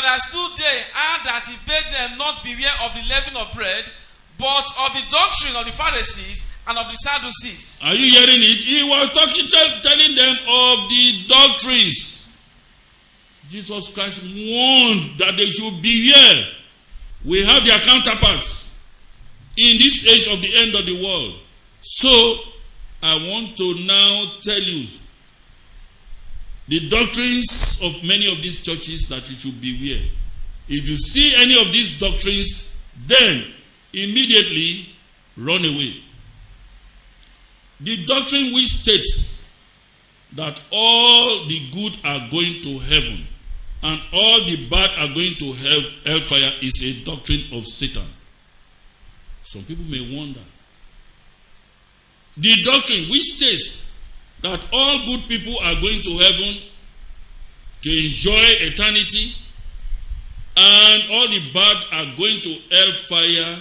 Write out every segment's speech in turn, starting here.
understood they, and that he bade them not beware of the leaven of bread, but of the doctrine of the Pharisees and of the Sadducees. Are you hearing it? He was telling them of the doctrines. Jesus Christ warned that they should beware. We have their counterparts in this age of the end of the world. So, I want to now tell you the doctrines of many of these churches that you should beware. If you see any of these doctrines, then immediately run away. The doctrine which states that all the good are going to heaven and all the bad are going to hellfire is a doctrine of Satan. Some people may wonder. The doctrine which states that all good people are going to heaven to enjoy eternity and all the bad are going to hellfire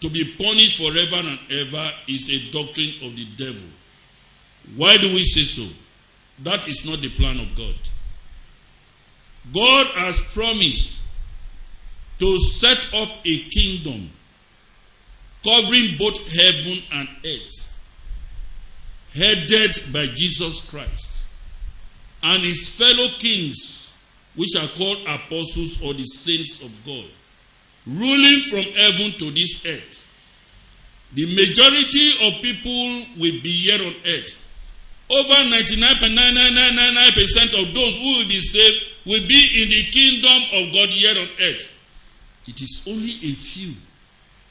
to be punished forever and ever is a doctrine of the devil. Why do we say so? That is not the plan of God. God has promised to set up a kingdom covering both heaven and earth, headed by Jesus Christ and his fellow kings, which are called apostles or the saints of God, ruling from heaven to this earth. The majority of people will be here on earth. Over 99.9999% of those who will be saved will be in the kingdom of God here on earth. It is only a few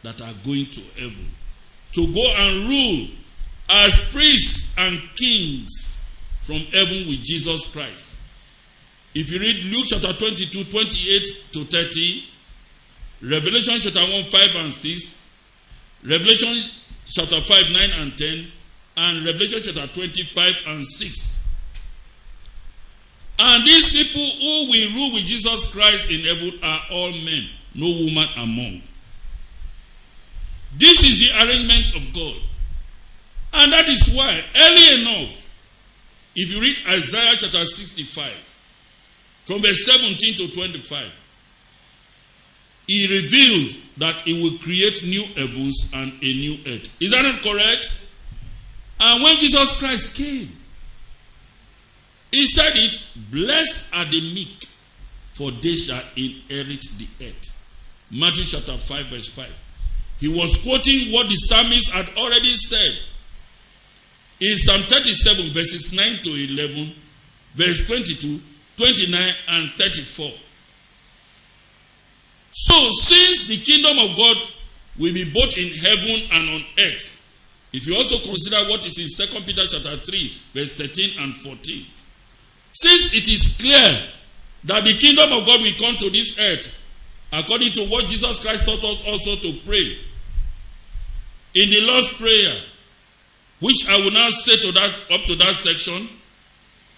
that are going to heaven to go and rule as priests and kings from heaven with Jesus Christ. If you read Luke chapter 22, 28 to 30, Revelation chapter 1, 5 and 6, Revelation chapter 5, 9 and 10, and Revelation chapter 25 and 6. And these people who will rule with Jesus Christ in heaven are all men, no woman among. This is the arrangement of God. And that is why, early enough, if you read Isaiah chapter 65, from verse 17 to 25, he revealed that he will create new heavens and a new earth. Is that not correct? And when Jesus Christ came, he said it, blessed are the meek, for they shall inherit the earth. Matthew chapter 5 verse 5. He was quoting what the psalmist had already said in Psalm 37 verses 9 to 11, verse 22, 29 and 34. So, since the kingdom of God will be both in heaven and on earth, if you also consider what is in 2 Peter chapter 3, verse 13 and 14, since it is clear that the kingdom of God will come to this earth, according to what Jesus Christ taught us also to pray, in the Lord's Prayer, which I will now say to that up to that section,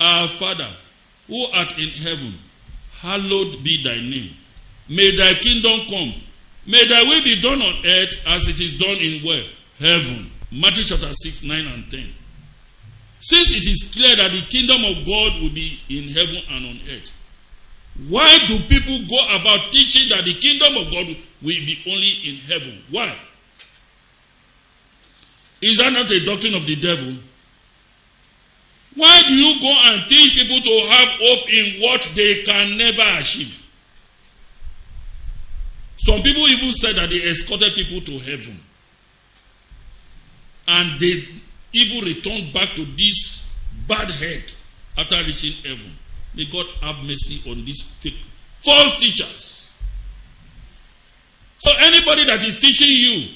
Our Father, who art in heaven, hallowed be thy name. May thy kingdom come. May thy will be done on earth as it is done in where? Heaven. Matthew chapter 6, 9 and 10. Since it is clear that the kingdom of God will be in heaven and on earth, why do people go about teaching that the kingdom of God will be only in heaven? Why? Is that not a doctrine of the devil? Why do you go and teach people to have hope in what they can never achieve? Some people even said that they escorted people to heaven. And they even returned back to this bad head after reaching heaven. May God have mercy on these false teachers. So anybody that is teaching you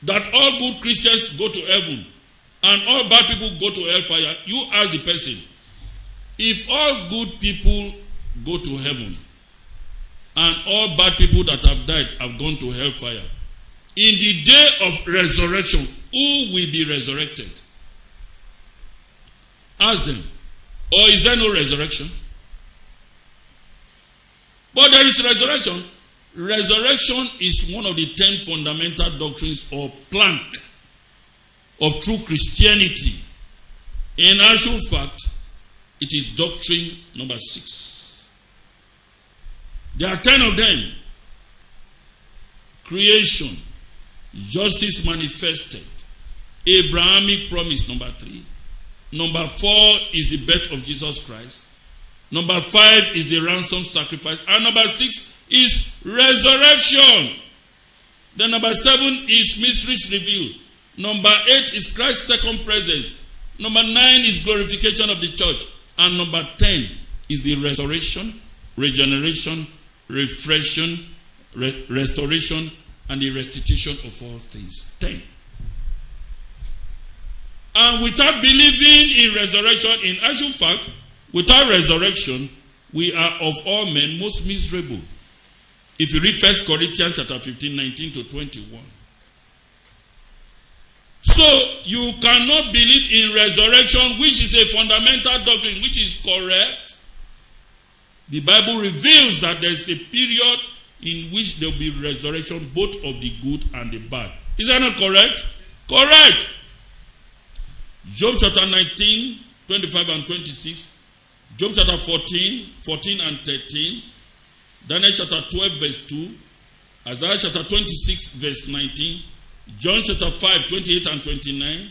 that all good Christians go to heaven and all bad people go to hellfire, you ask the person, if all good people go to heaven and all bad people that have died have gone to hellfire, in the day of resurrection, who will be resurrected? Ask them. Or is there no resurrection? But there is resurrection. Resurrection is one of the 10 fundamental doctrines or plank of true Christianity. In actual fact, it is doctrine number 6. There are 10 of them. Creation, justice manifested, Abrahamic promise, number 3. Number 4 is the birth of Jesus Christ. Number 5 is the ransom sacrifice. And number 6 is resurrection. Then number 7 is mysteries revealed. Number 8 is Christ's second presence. Number 9 is glorification of the church. And number 10 is the resurrection, regeneration, refreshing, restoration, and the restitution of all things. 10. And without believing in resurrection, in actual fact, without resurrection, we are of all men most miserable. If you read 1 Corinthians chapter 15, 19 to 21. So, you cannot believe in resurrection, which is a fundamental doctrine, which is correct. The Bible reveals that there is a period in which there will be resurrection, both of the good and the bad. Is that not correct? Correct. Job chapter 19, 25 and 26. Job chapter 14, 14 and 13. Daniel chapter 12, verse 2. Isaiah chapter 26, verse 19. John chapter 5, 28 and 29.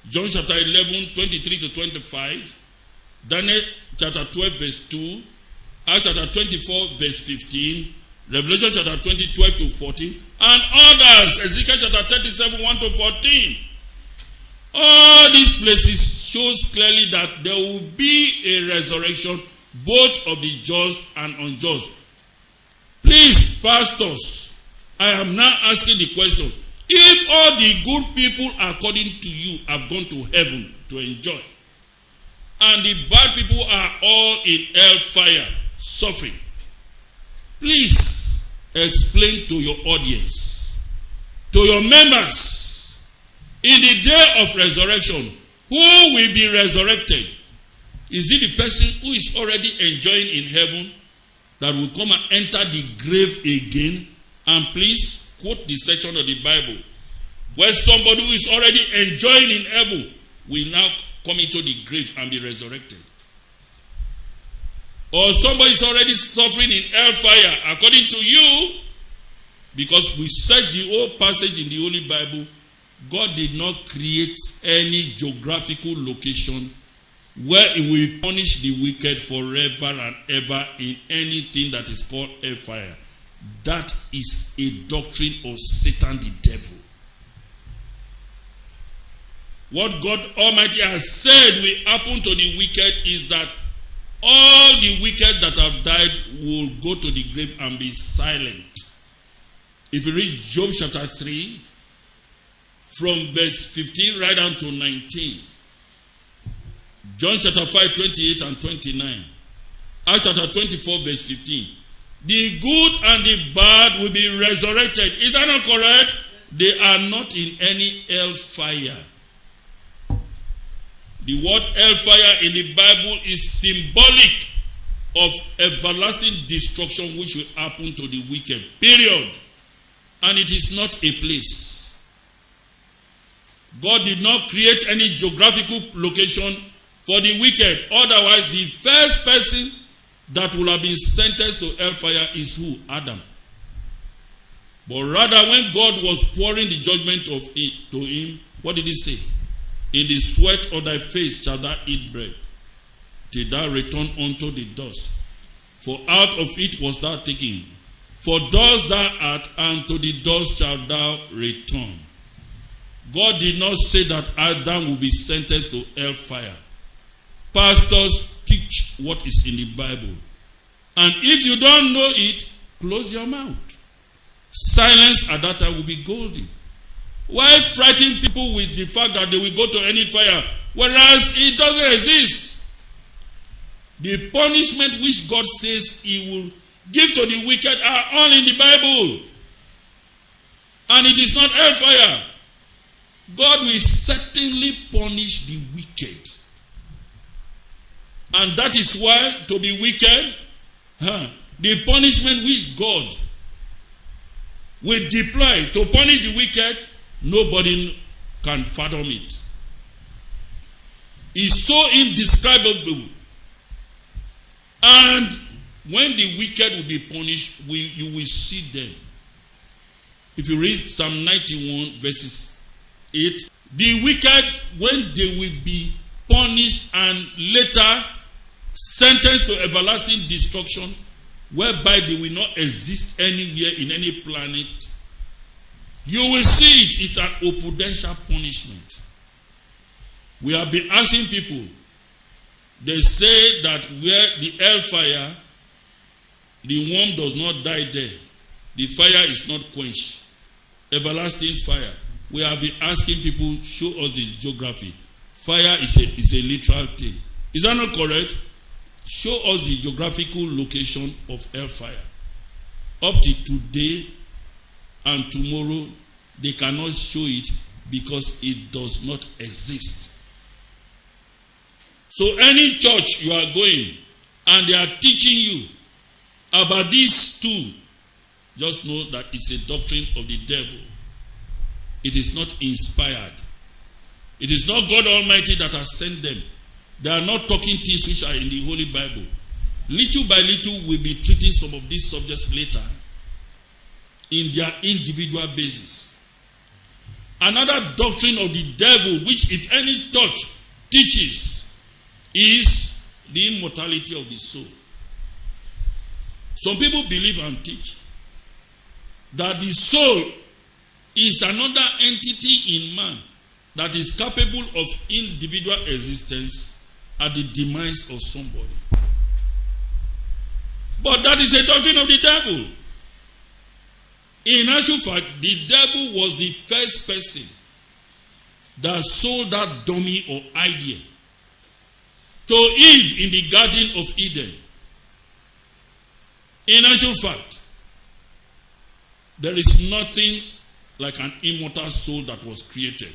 John chapter 11, 23 to 25. Daniel chapter 12, verse 2. Acts chapter 24, verse 15. Revelation chapter 20, 12 to 14. And others. Ezekiel chapter 37, 1 to 14. All these places shows clearly that there will be a resurrection, both of the just and unjust. Please, pastors, I am now asking the question. If all the good people according to you have gone to heaven to enjoy, and the bad people are all in hellfire suffering, please explain to your audience, to your members, in the day of resurrection, who will be resurrected? Is it the person who is already enjoying in heaven that will come and enter the grave again? And please quote the section of the Bible where somebody who is already enjoying in heaven will now come into the grave and be resurrected. Or somebody is already suffering in hellfire according to you, because we search the whole passage in the Holy Bible. God did not create any geographical location where He will punish the wicked forever and ever in anything that is called hellfire. That is a doctrine of Satan the devil. What God Almighty has said will happen to the wicked is that all the wicked that have died will go to the grave and be silent. If you read Job chapter 3, from verse 15 right down to 19. John chapter 5, 28 and 29. Acts chapter 24, verse 15. The good and the bad will be resurrected. Is that not correct? They are not in any hellfire. The word hellfire in the Bible is symbolic of everlasting destruction which will happen to the wicked. Period. And it is not a place. God did not create any geographical location for the wicked. Otherwise, the first person that will have been sentenced to hellfire is who? Adam. But rather, when God was pouring the judgment to him, what did He say? In the sweat of thy face shalt thou eat bread, till thou return unto the dust. For out of it was thou taken. For dust thou art, and to the dust shalt thou return. God did not say that Adam will be sentenced to hellfire. Pastors teach what is in the Bible. And if you don't know it, close your mouth. Silence at that time will be golden. Why frighten people with the fact that they will go to any fire, whereas it doesn't exist? The punishment which God says He will give to the wicked are all in the Bible. And it is not hellfire. God will certainly punish the wicked. And that is why, to be wicked, the punishment which God will deploy to punish the wicked, nobody can fathom it. It's so indescribable. And when the wicked will be punished, you will see them. If you read Psalm 91 verses 8, the wicked, when they will be punished and later sentenced to everlasting destruction, whereby they will not exist anywhere in any planet, you will see it. It's an opudential punishment. We have been asking people. They say that where the hellfire, the worm does not die there. The fire is not quenched. Everlasting fire. We have been asking people, show us the geography. Fire is a literal thing. Is that not correct? Show us the geographical location of hellfire. Up to today and tomorrow, they cannot show it because it does not exist. So any church you are going and they are teaching you about these two, just know that it's a doctrine of the devil. It is not inspired. It is not God Almighty that has sent them. They are not talking things which are in the Holy Bible. Little by little, we'll be treating some of these subjects later in their individual basis. Another doctrine of the devil, which if any church teaches, is the immortality of the soul. Some people believe and teach that the soul is another entity in man that is capable of individual existence at the demise of somebody. But that is a doctrine of the devil. In actual fact, the devil was the first person that sold that dummy or idea to Eve in the Garden of Eden. In actual fact, there is nothing like an immortal soul that was created.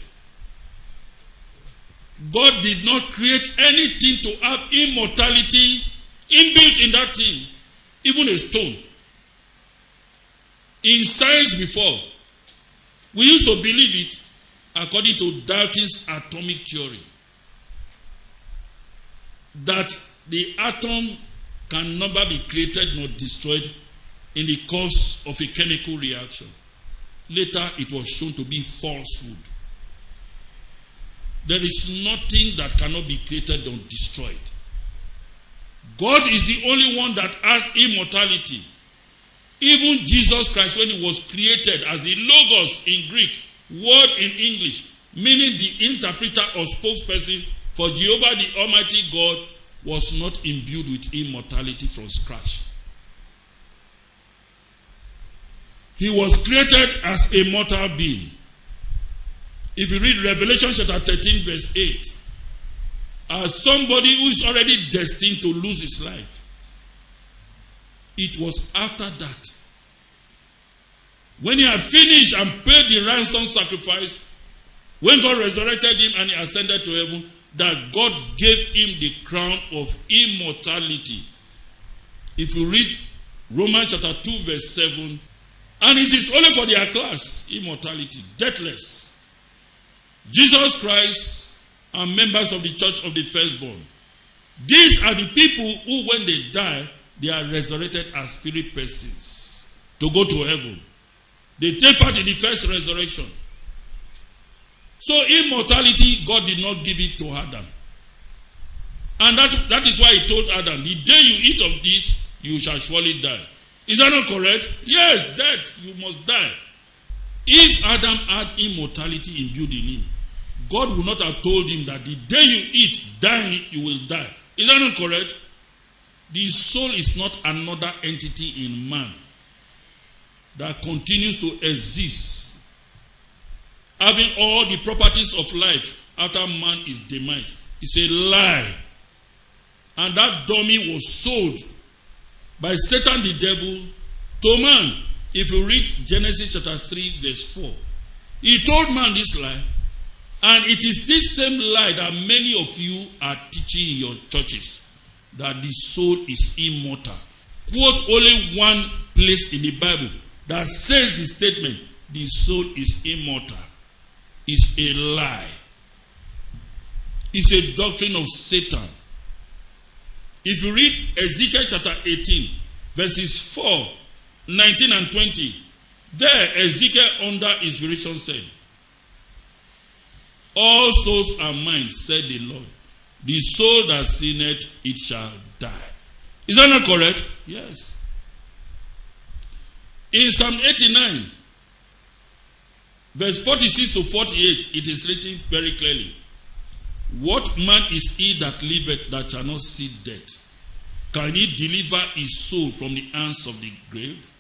God did not create anything to have immortality inbuilt in that thing, even a stone. In science before, we used to believe it according to Dalton's atomic theory, that the atom can never be created nor destroyed in the course of a chemical reaction. Later, it was shown to be falsehood. There is nothing that cannot be created or destroyed. God is the only one that has immortality. Even Jesus Christ, when he was created as the Logos in Greek, word in English, meaning the interpreter or spokesperson for Jehovah the Almighty God, was not imbued with immortality from scratch. He was created as a mortal being. If you read Revelation chapter 13 verse 8, as somebody who is already destined to lose his life, it was after that, when he had finished and paid the ransom sacrifice, when God resurrected him and he ascended to heaven, that God gave him the crown of immortality. If you read Romans chapter 2 verse 7, and it is only for their class, immortality, deathless. Jesus Christ and members of the church of the firstborn. These are the people who, when they die, they are resurrected as spirit persons to go to heaven. They take part in the first resurrection. So immortality, God did not give it to Adam. And that is why he told Adam, the day you eat of this, you shall surely die. Is that not correct? Yes, death, you must die. If Adam had immortality imbued in him, God would not have told him that the day you eat, dying, you will die. Is that not correct? The soul is not another entity in man that continues to exist, having all the properties of life after man is demise. It's a lie. And that dummy was sold by Satan the devil to man. If you read Genesis chapter 3 verse 4, he told man this lie, and it is this same lie that many of you are teaching in your churches, that the soul is immortal. Quote only one place in the Bible that says the statement, the soul is immortal. It's a lie. It's a doctrine of Satan. If you read Ezekiel chapter 18, verses 4, 19 and 20. There Ezekiel under inspiration said, all souls are mine, said the Lord. The soul that sinneth, it shall die. Is that not correct? Yes. In Psalm 89, verse 46 to 48, it is written very clearly. What man is he that liveth that shall not see death? Can he deliver his soul from the hands of the grave?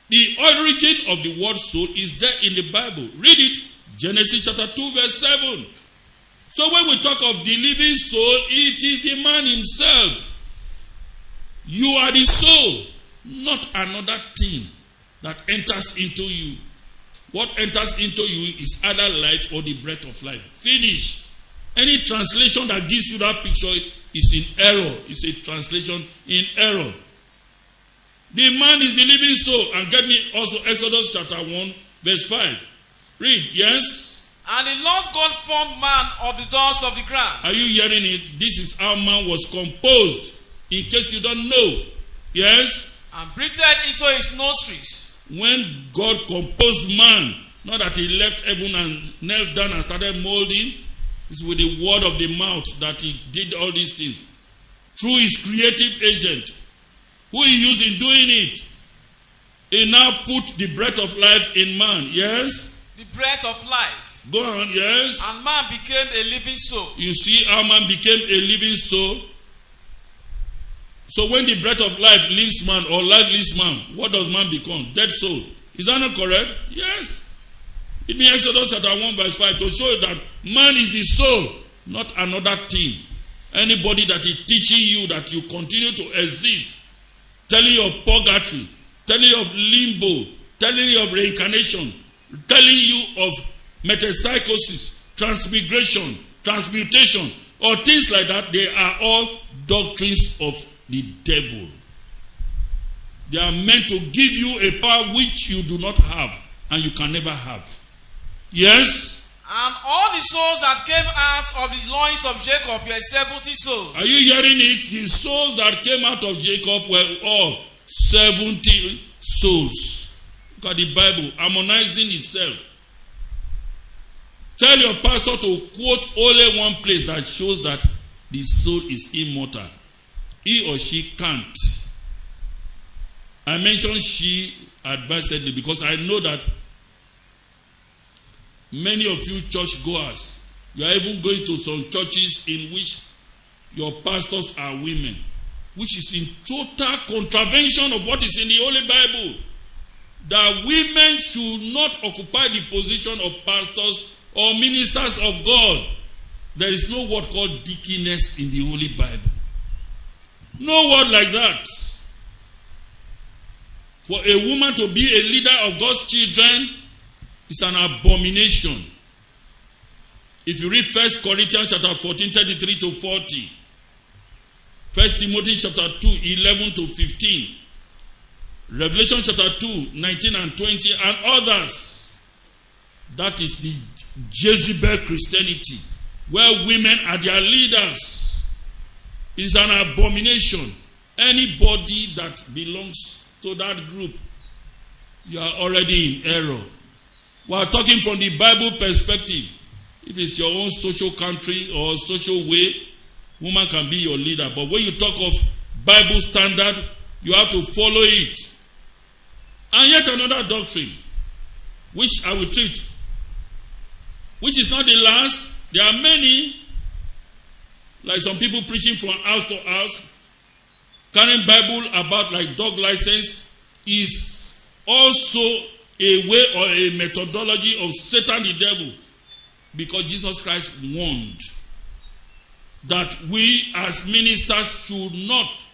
The origin of the word soul is there in the Bible. Read it. Genesis chapter 2 verse 7. So when we talk of the living soul, it is the man himself. You are the soul, not another thing that enters into you. What enters into you is either life or the breath of life. Finish. Any translation that gives you that picture is in error. It's a translation in error. The man is the living soul. And get me also Exodus chapter 1 verse 5. Read, yes? And the Lord God formed man of the dust of the ground. Are you hearing it? This is how man was composed. In case you don't know. Yes? And breathed into his nostrils. When God composed man, not that he left heaven and knelt down and started molding, it's with the word of the mouth that he did all these things. Through his creative agent, who he used in doing it, he now put the breath of life in man. Yes? The breath of life. Go on, yes? And man became a living soul. You see how man became a living soul? So when the breath of life leaves man or life leaves man, what does man become? Dead soul. Is that not correct? Yes. It means Exodus chapter 1 verse 5 to show that man is the soul, not another thing. Anybody that is teaching you that you continue to exist, telling you of purgatory, telling you of limbo, telling you of reincarnation, telling you of metempsychosis, transmigration, transmutation, or things like that, they are all doctrines of the devil. They are meant to give you a power which you do not have and you can never have. Yes? And all the souls that came out of the loins of Jacob were 70 souls. Are you hearing it? The souls that came out of Jacob were all 70 souls. Look at the Bible, harmonizing itself. Tell your pastor to quote only one place that shows that the soul is immortal. He or she can't. I mentioned she advisedly because I know that many of you church goers, you are even going to some churches in which your pastors are women, which is in total contravention of what is in the Holy Bible. That women should not occupy the position of pastors or ministers of God. There is no word called deaconess in the Holy Bible. No word like that. For a woman to be a leader of God's children is an abomination. If you read 1 Corinthians chapter 14, 33 to 40, 1 Timothy chapter 2, 11 to 15, Revelation chapter 2, 19 and 20, and others, that is the Jezebel Christianity, where women are their leaders. It is an abomination. Anybody that belongs to that group, you are already in error. We are talking from the Bible perspective. If it's your own social country or social way, woman can be your leader. But when you talk of Bible standard, you have to follow it. And yet another doctrine, which I will treat, which is not the last. There are many, like some people preaching from house to house, carrying Bible about like dog license, is also a way or a methodology of Satan the devil. Because Jesus Christ warned that we as ministers should not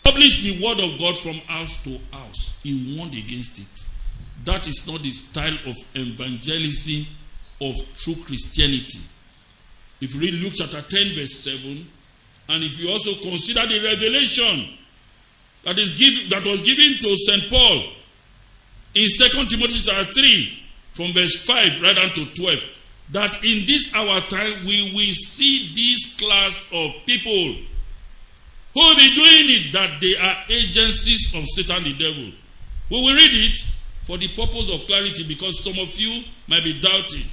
publish the word of God from house to house. He warned against it. That is not the style of evangelism of true Christianity. If you read Luke chapter 10 verse 7, and if you also consider the revelation that was given to St. Paul in 2 Timothy chapter 3 from verse 5 right down to 12, that in this our time we will see this class of people who will be doing it, that they are agencies of Satan the devil. We will read it for the purpose of clarity, because some of you might be doubting.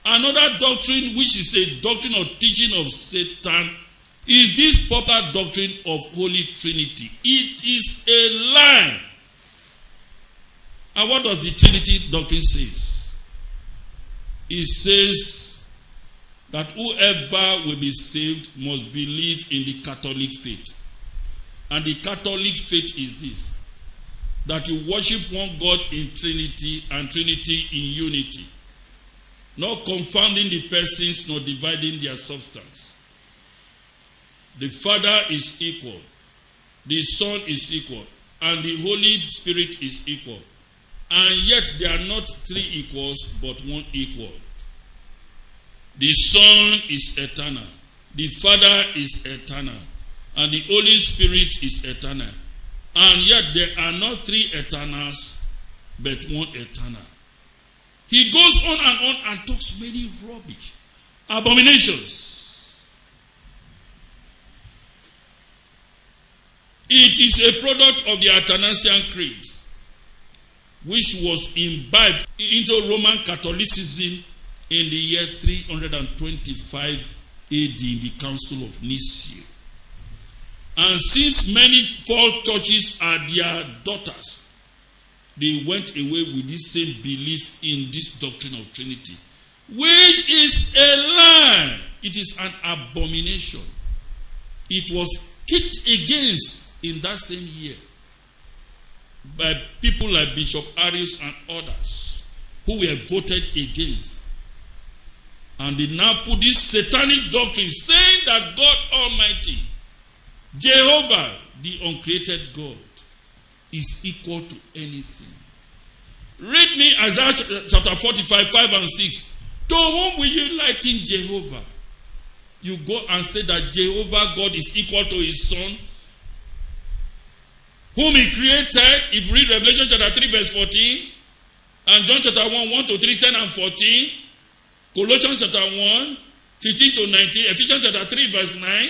Another doctrine, which is a doctrine or teaching of Satan, is this proper doctrine of Holy Trinity. It is a lie. And what does the Trinity doctrine say? It says that whoever will be saved must believe in the Catholic faith. And the Catholic faith is this: that you worship one God in Trinity and Trinity in unity, not confounding the persons nor dividing their substance. The Father is equal, the Son is equal, and the Holy Spirit is equal. And yet they are not three equals, but one equal. The Son is eternal, the Father is eternal, and the Holy Spirit is eternal. And yet there are not three eternals, but one eternal. He goes on and talks many rubbish, abominations. It is a product of the Athanasian Creed, which was imbibed into Roman Catholicism in the year 325 AD in the Council of Nicaea. And since many false churches are their daughters, they went away with this same belief in this doctrine of Trinity, which is a lie. It is an abomination. It was kicked against in that same year by people like Bishop Arius and others who were voted against. And they now put this satanic doctrine saying that God Almighty, Jehovah, the uncreated God, is equal to anything. Read me Isaiah chapter 45, 5 and 6. To whom will you liken Jehovah? You go and say that Jehovah God is equal to his Son, whom he created. If you read Revelation chapter 3 verse 14, and John chapter 1, 1 to 3, 10 and 14, Colossians chapter 1, 15 to 19, Ephesians chapter 3 verse 9,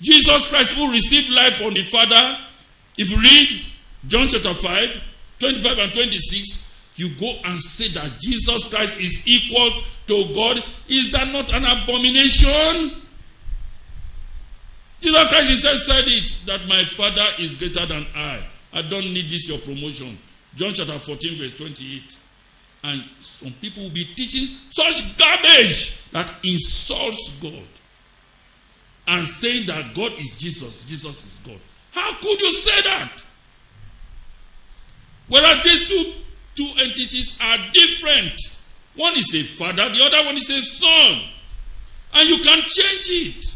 Jesus Christ who received life from the Father. If you read John chapter 5, 25 and 26, you go and say that Jesus Christ is equal to God. Is that not an abomination? Jesus Christ himself said it, that my Father is greater than I don't need this your promotion. John chapter 14 verse 28. And some people will be teaching such garbage that insults God and saying that God is Jesus, Jesus is God. How could you say that? Whereas these two entities are different. One is a father, the other one is a son. And you can change it.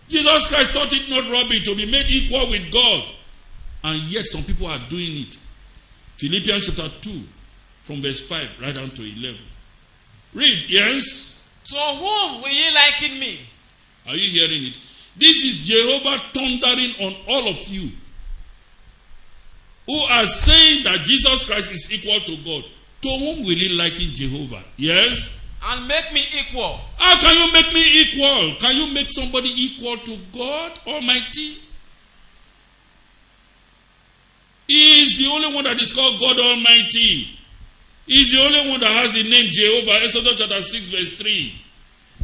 Jesus Christ thought it not robbery to be made equal with God. And yet some people are doing it. Philippians chapter 2, from verse 5 right down to 11. Read, yes? To whom will ye liken me? Are you hearing it? This is Jehovah thundering on all of you who are saying that Jesus Christ is equal to God. To whom will he liken Jehovah? Yes? And make me equal. How can you make me equal? Can you make somebody equal to God Almighty? He is the only one that is called God Almighty. He is the only one that has the name Jehovah. Exodus chapter 6 verse 3.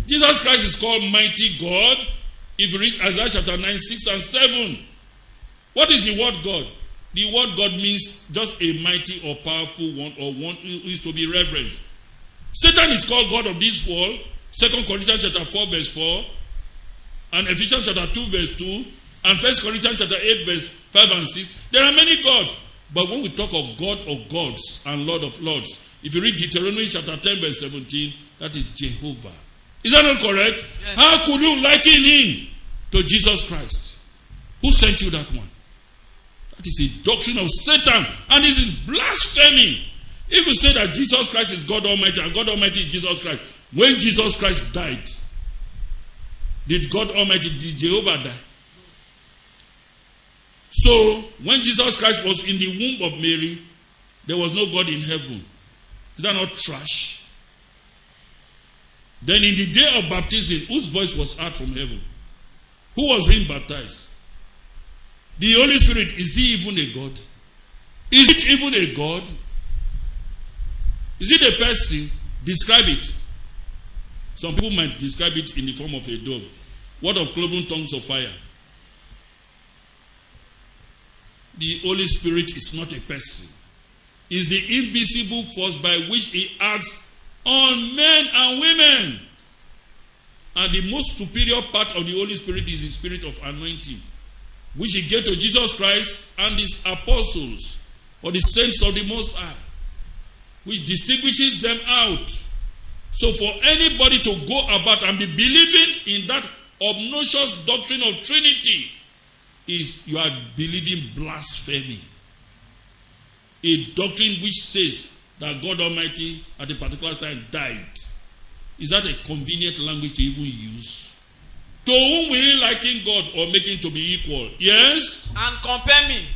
Jesus Christ is called Mighty God. If you read Isaiah chapter 9, 6 and 7. What is the word God? The word God means just a mighty or powerful one, or one who is to be reverenced. Satan is called God of this world. 2 Corinthians chapter 4 verse 4. And Ephesians chapter 2 verse 2. And 1 Corinthians chapter 8 verse 5 and 6. There are many gods. But when we talk of God of gods and Lord of lords, if you read Deuteronomy chapter 10 verse 17, that is Jehovah. Is that not correct? Yes. How could you liken him to Jesus Christ? Who sent you that one? That is a doctrine of Satan, and it is blasphemy. If you say that Jesus Christ is God Almighty and God Almighty is Jesus Christ, when Jesus Christ died, did God Almighty, did Jehovah die? So, when Jesus Christ was in the womb of Mary, there was no God in heaven. Is that not trash? Then in the day of baptism, whose voice was heard from heaven? who was being baptized. The Holy Spirit, is he even a God? Is it even a God? Is it a person? Describe it. Some people might describe it in the form of a dove. What of cloven tongues of fire? The Holy Spirit is not a person. It's the invisible force by which he acts on men and women. And the most superior part of the Holy Spirit is the spirit of anointing, which he gave to Jesus Christ and his apostles, or the saints of the Most High, which distinguishes them out. So for anybody to go about and be believing in that obnoxious doctrine of Trinity, is you are believing blasphemy. A doctrine which says that God Almighty at a particular time died. Is that a convenient language to even use? To whom will he liken God or make him to be equal? Yes. And compare me.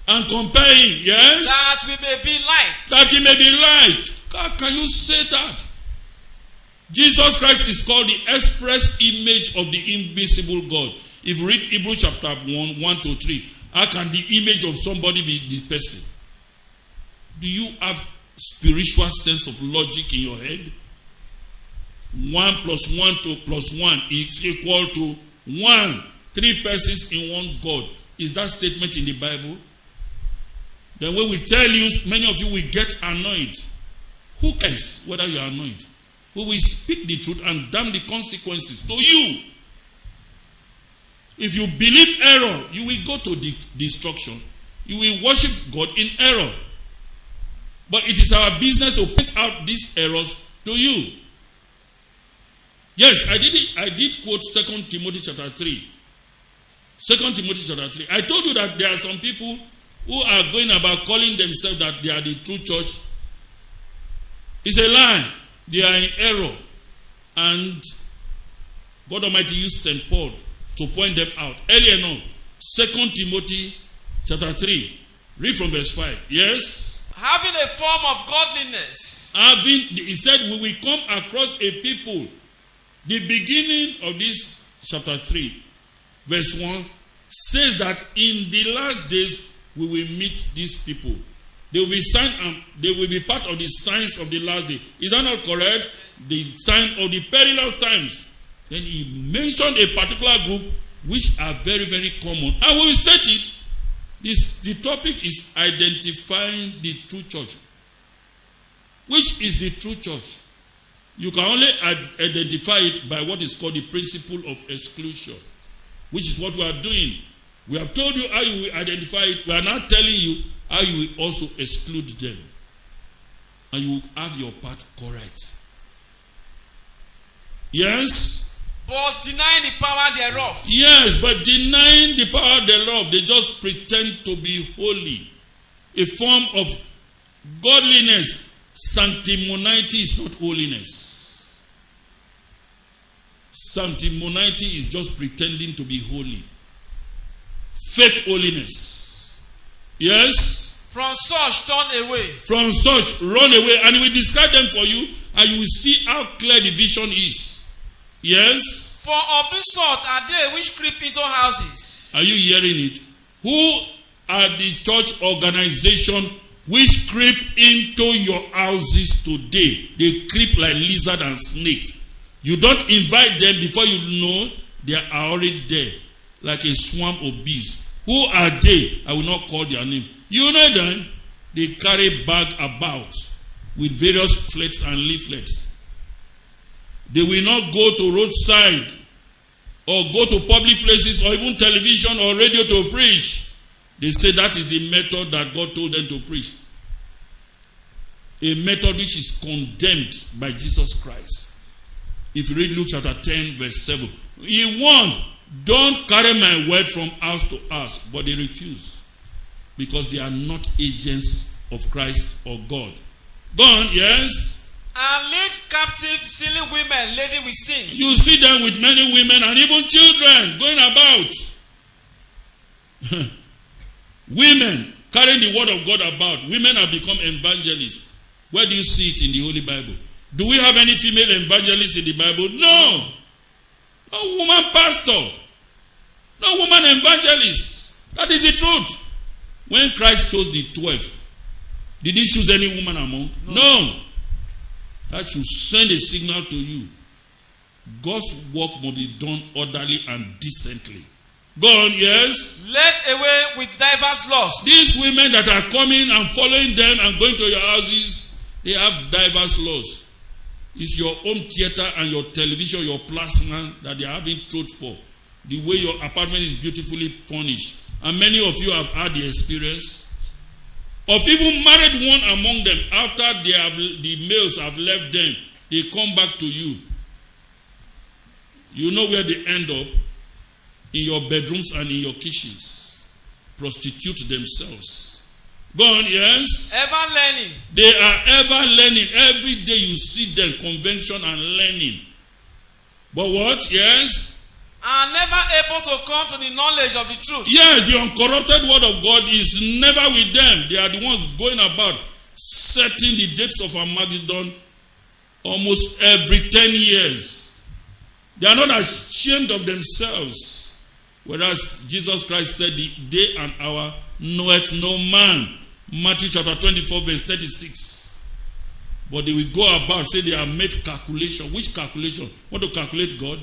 And compare him. Yes. That we may be like. That he may be like. God, can you say that? Jesus Christ is called the express image of the invisible God. If you read Hebrews chapter 1-3, how can the image of somebody be the person? Do you have spiritual sense of logic in your head? 1 + 1 + 1 is equal to 1. 3 persons in one God. Is that statement in the Bible? Then when we tell you, many of you will get annoyed. Who cares whether you are annoyed? We will speak the truth and damn the consequences to you. If you believe error, you will go to destruction. You will worship God in error. But it is our business to point out these errors to you. Yes, I did quote 2 Timothy chapter 3. 2 Timothy chapter 3. I told you that there are some people who are going about calling themselves that they are the true church. It's a lie. They are in error. And God Almighty used St. Paul to point them out. Earlier on, 2 Timothy chapter 3. Read from verse 5. Yes? Having a form of godliness. He said, we will come across a people. The beginning of this chapter 3, verse 1, says that in the last days we will meet these people. They will be they will be part of the signs of the last day. Is that not correct? The sign of the perilous times. Then he mentioned a particular group which are very, very common. I will state it. The topic is identifying the true church. Which is the true church? You can only identify it by what is called the principle of exclusion, which is what we are doing. We have told you how you will identify it. We are now telling you how you will also exclude them. And you will have your part correct. Yes? But denying the power thereof. Yes, but denying the power thereof, they just pretend to be holy. A form of godliness. Sanctimonity is not holiness. Sanctimonity is just pretending to be holy. Fake holiness. Yes? From such turn away. From such run away. And he will describe them for you, and you will see how clear the vision is. Yes? For of this sort are they which creep into houses. Are you hearing it? Who are the church organization which creep into your houses today? They creep like lizard and snake. You don't invite them before you know they are already there, like a swarm of bees. Who are they? I will not call their name. You know them. They carry bag about with various flakes and leaflets. They will not go to roadside or go to public places or even television or radio to preach. They say that is the method that God told them to preach. A method which is condemned by Jesus Christ. If you read Luke chapter 10 verse 7. He warned, don't carry my word from house to house. But they refuse. Because they are not agents of Christ or God. Go on, yes? And lead captive silly women laden with sins. You see them with many women and even children going about. Women carrying the word of God about. Women have become evangelists. Where do you see it in the Holy Bible? Do we have any female evangelists in the Bible? No. No woman pastor. No woman evangelist. That is the truth. When Christ chose the 12, did he choose any woman among? No. That should send a signal to you. God's work must be done orderly and decently. Go on, yes? Led away with diverse lusts. These women that are coming and following them and going to your houses, they have diverse laws. It's your home theater and your television, your plasma that they are having truth for. The way your apartment is beautifully furnished. And many of you have had the experience of even married one among them. After the males have left them, they come back to you. You know where they end up? In your bedrooms and in your kitchens. Prostitute themselves. Go on, yes? Ever learning. They are ever learning. Every day you see them, convention and learning. But what? Yes? Are never able to come to the knowledge of the truth. Yes, the uncorrupted word of God is never with them. They are the ones going about setting the dates of Armageddon almost every 10 years. They are not ashamed of themselves. Whereas Jesus Christ said, the day and hour knoweth no man. Matthew chapter 24 verse 36. But they will go about, say they have made calculation. Which calculation? Want to calculate God?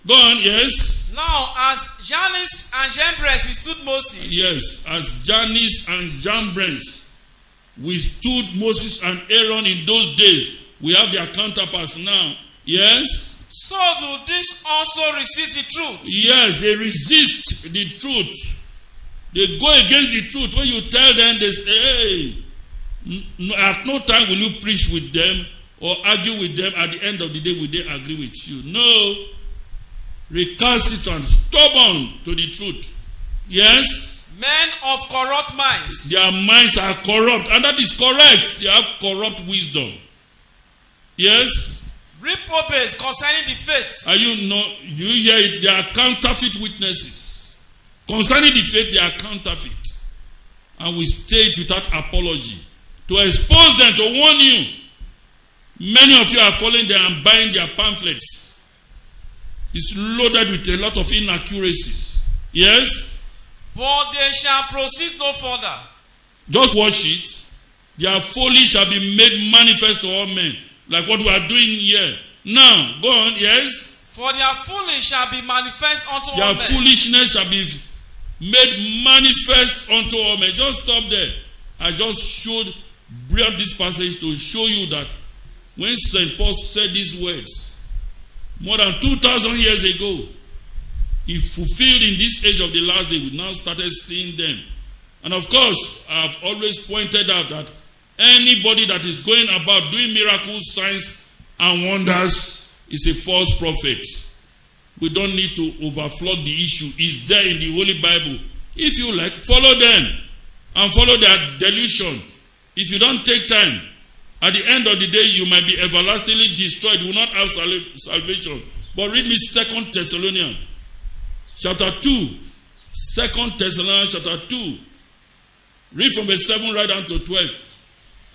Go on, yes. Now, as Jannes and Jambres withstood Moses. Yes, as Jannes and Jambres withstood Moses and Aaron in those days, we have their counterparts now. Yes. So do these also resist the truth. Yes, they resist the truth. They go against the truth. When you tell them, they say, hey, at no time will you preach with them or argue with them. At the end of the day, will they agree with you? No. Recalcitrant, stubborn to the truth. Yes? Men of corrupt minds. Their minds are corrupt, and that is correct. They have corrupt wisdom. Yes? Reprobate concerning the faith. Are you hear it? They are counterfeit witnesses. Concerning the faith, they are counterfeit. And we state without apology to expose them, to warn you. Many of you are following them and buying their pamphlets. It's loaded with a lot of inaccuracies. Yes? But they shall proceed no further. Just watch it. Their folly shall be made manifest to all men. Like what we are doing here. Now, go on, yes? For their folly shall be manifest unto all men. Their foolishness shall be made manifest unto all men. Just stop there. I just brought this passage to show you that when St. Paul said these words, more than 2,000 years ago, he fulfilled in this age of the last day. We now started seeing them. And of course, I've always pointed out that anybody that is going about doing miracles, signs, and wonders is a false prophet. We don't need to overflow the issue. It's there in the Holy Bible. If you like, follow them and follow their delusion. If you don't take time, at the end of the day, you might be everlastingly destroyed. You will not have salvation. But read me 2 Thessalonians chapter 2. 2 Thessalonians chapter 2. Read from verse 7 right down to 12.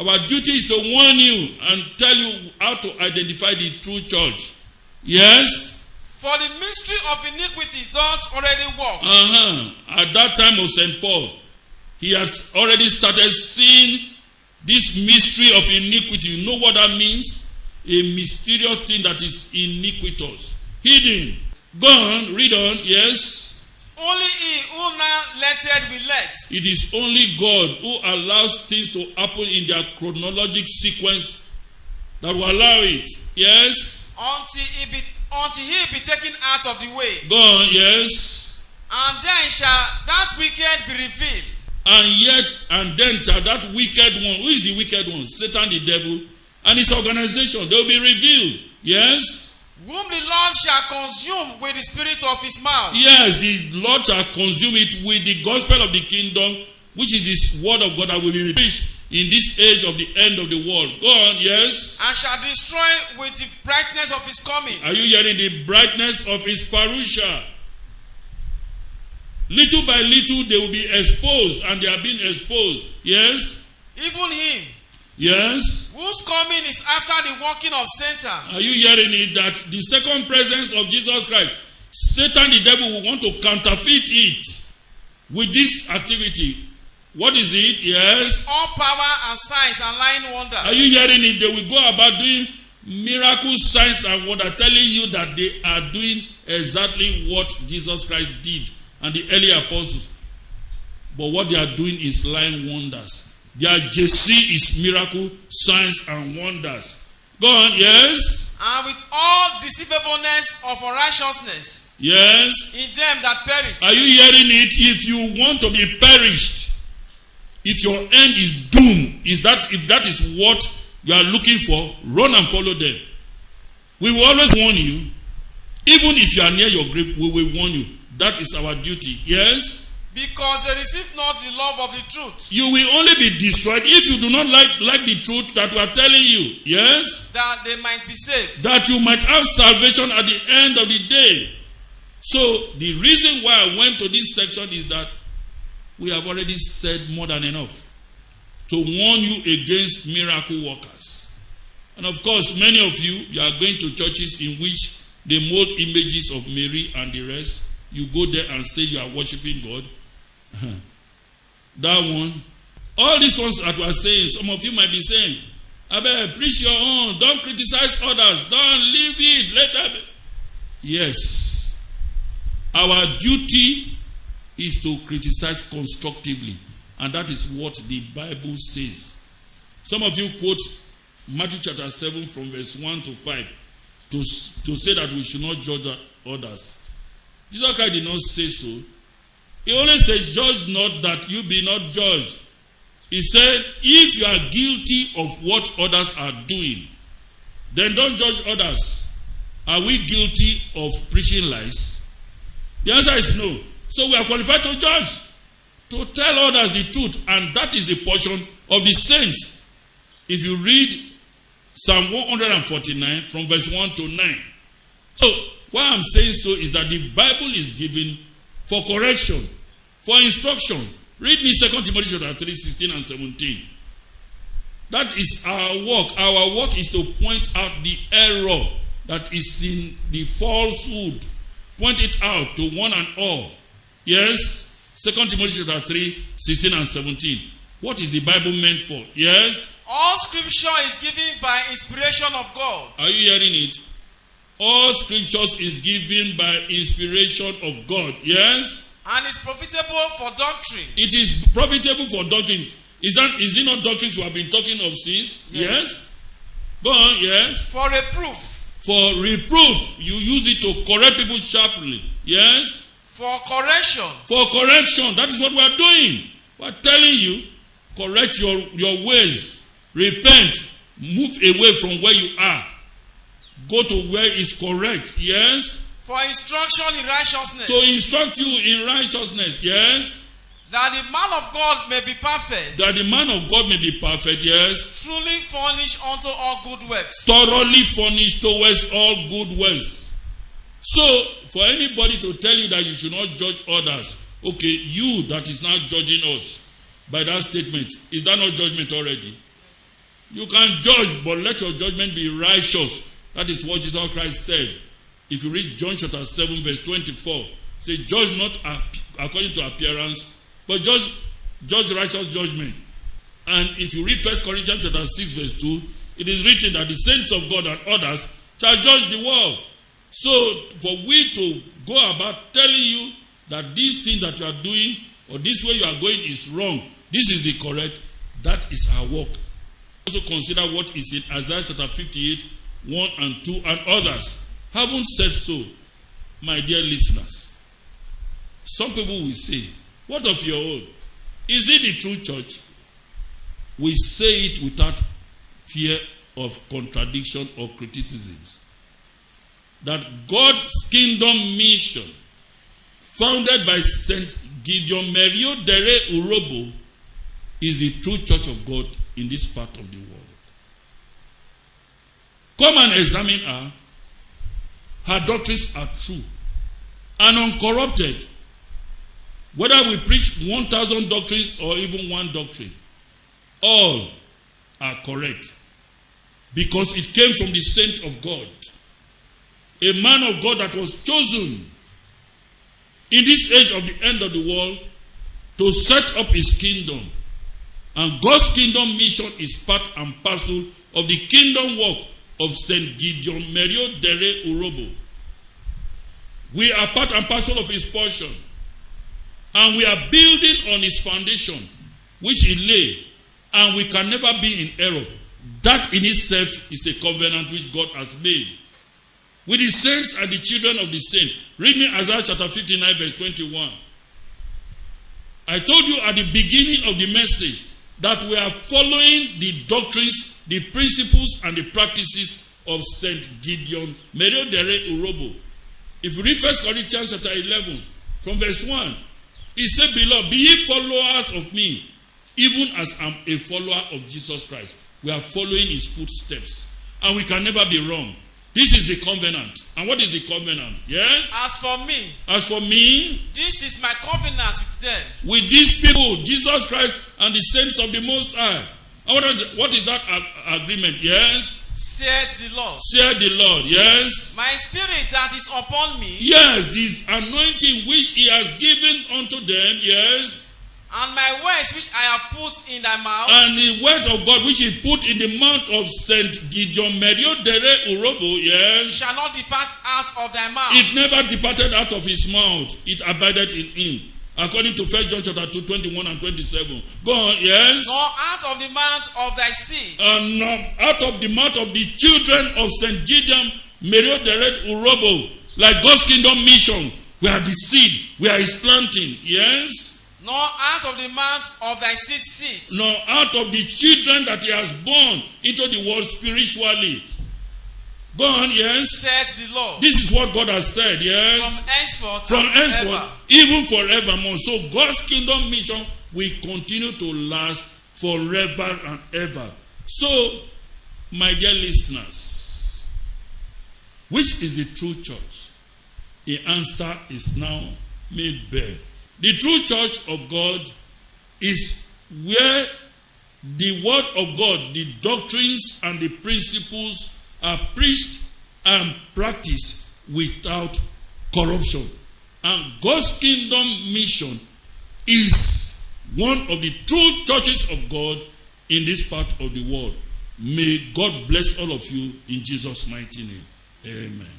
Our duty is to warn you and tell you how to identify the true church. Yes? For the mystery of iniquity doth already work. At that time of St. Paul, he has already started seeing this mystery of iniquity. You know what that means? A mysterious thing that is iniquitous. Hidden. Go on, read on, yes. Only he who now letteth will let. It is only God who allows things to happen in their chronological sequence that will allow it. Yes. Until he be taken out of the way. Go on, yes. And then shall that wicked be revealed. And then shall that wicked one, who is the wicked one? Satan the devil and his organization, they will be revealed. Yes. Whom the Lord shall consume with the spirit of his mouth. Yes, the Lord shall consume it with the gospel of the kingdom, which is this word of God that will be preached in this age of the end of the world. Go on, yes. And shall destroy with the brightness of his coming. Are you hearing the brightness of his parusha? Little by little they will be exposed, and they are being exposed. Yes? Even him. Yes? Whose coming is after the working of Satan. Are you hearing it? That the second presence of Jesus Christ Satan, the devil, will want to counterfeit it with this activity. What is it? Yes. All power and signs and lying wonders. Are you hearing it? They will go about doing miracles, signs, and wonder, telling you that they are doing exactly what Jesus Christ did and the early apostles. But what they are doing is lying wonders. Their JC is miracle, signs, and wonders. Go on, yes. And with all deceivableness of unrighteousness. Yes. In them that perish. Are you hearing it? If you want to be perished, if your end is doom, if that is what you are looking for, run and follow them. We will always warn you. Even if you are near your grave, we will warn you. That is our duty. Yes? Because they receive not the love of the truth. You will only be destroyed if you do not like the truth that we are telling you. Yes? That they might be saved. That you might have salvation at the end of the day. So, the reason why I went to this section is that we have already said more than enough to warn you against miracle workers. And of course, many of you are going to churches in which they mold images of Mary and the rest. You go there and say you are worshiping God. That one. All these ones that we are saying, some of you might be saying, Abel, preach your own. Don't criticize others. Don't leave it. Let them. Yes. Our duty is to criticize constructively. And that is what the Bible says. Some of you quote Matthew chapter 7 from verse 1 to 5 to say that we should not judge others. Jesus Christ did not say so. He only said, judge not that you be not judged. He said, if you are guilty of what others are doing, then don't judge others. Are we guilty of preaching lies? The answer is no. So we are qualified to judge, to tell others the truth, and that is the portion of the saints. If you read Psalm 149 from verse 1 to 9. So, why I'm saying so is that the Bible is given for correction, for instruction. Read me 2 Timothy chapter 3, 16 and 17. That is our work. Our work is to point out the error that is in the falsehood. Point it out to one and all. Yes? 2 Timothy chapter 3, 16 and 17. What is the Bible meant for? Yes? All scripture is given by inspiration of God. Are you hearing it? All scriptures is given by inspiration of God. Yes? And is profitable for doctrine. It is profitable for doctrine. Is it not doctrines we have been talking of since? Yes? Go on, yes? For reproof. For reproof. You use it to correct people sharply. Yes? For correction. For correction. That is what we are doing. We are telling you, correct your ways. Repent. Move away from where you are. Go to where is correct. Yes? For instruction in righteousness. To instruct you in righteousness. Yes? That the man of God may be perfect. That the man of God may be perfect. Yes? Truly furnished unto all good works. Thoroughly furnished towards all good works. So, for anybody to tell you that you should not judge others, okay, you that is now judging us by that statement, is that not judgment already? You can judge, but let your judgment be righteous. That is what Jesus Christ said. If you read John chapter 7 verse 24, say, judge not according to appearance, but judge righteous judgment. And if you read 1 Corinthians chapter 6 verse 2, it is written that the saints of God and others shall judge the world. So, for we to go about telling you that this thing that you are doing or this way you are going is wrong, this is the correct, that is our work. Also consider what is in Isaiah chapter 58, 1 and 2 and others. Haven't said so, my dear listeners. Some people will say, what of your own? Is it the true church? We say it without fear of contradiction or criticisms. That God's kingdom mission, founded by Saint Gideon Merio Dere Urobo, is the true church of God in this part of the world. Come and examine her. Her doctrines are true and uncorrupted. Whether we preach 1,000 doctrines or even one doctrine, all are correct because it came from the saint of God, a man of God that was chosen in this age of the end of the world to set up his kingdom. And God's kingdom mission is part and parcel of the kingdom work of St. Gideon Merio Dere Urobo. We are part and parcel of his portion. And we are building on his foundation, which he laid. And we can never be in error. That in itself is a covenant which God has made with the saints and the children of the saints. Read me Isaiah chapter 59 verse 21. I told you at the beginning of the message that we are following the doctrines, the principles, and the practices of St. Gideon Merio Dere Urobo. If you read 1 Corinthians chapter 11 from verse 1, he said, "Beloved, be ye followers of me, even as I am a follower of Jesus Christ." We are following his footsteps. And we can never be wrong. This is the covenant. And what is the covenant? Yes? As for me, this is my covenant with them. With these people, Jesus Christ and the saints of the Most High. And what is that agreement? Yes? Said the Lord. Said the Lord, yes? My spirit that is upon me. Yes, this anointing which he has given unto them, yes? And my words which I have put in thy mouth. And the words of God which he put in the mouth of St. Gideon Merio Dere Urobo, yes? Shall not depart out of thy mouth. It never departed out of his mouth. It abided in him. According to 1 John chapter 2, 21 and 27. Go on, yes? Nor out of the mouth of thy seed. And not out of the mouth of the children of St. Gideon Merio Dere Urobo. Like God's kingdom mission. We are the seed. We are his planting. Yes? Nor out of the mouth of thy seed. Nor out of the children that he has born into the world spiritually. Go on, yes? Said the Lord. This is what God has said, yes? From henceforth, even forevermore. So God's kingdom mission will continue to last forever and ever. So, my dear listeners, which is the true church? The answer is now made bare. The true church of God is where the word of God, the doctrines and the principles are preached and practiced without corruption. And God's kingdom mission is one of the true churches of God in this part of the world. May God bless all of you in Jesus' mighty name. Amen.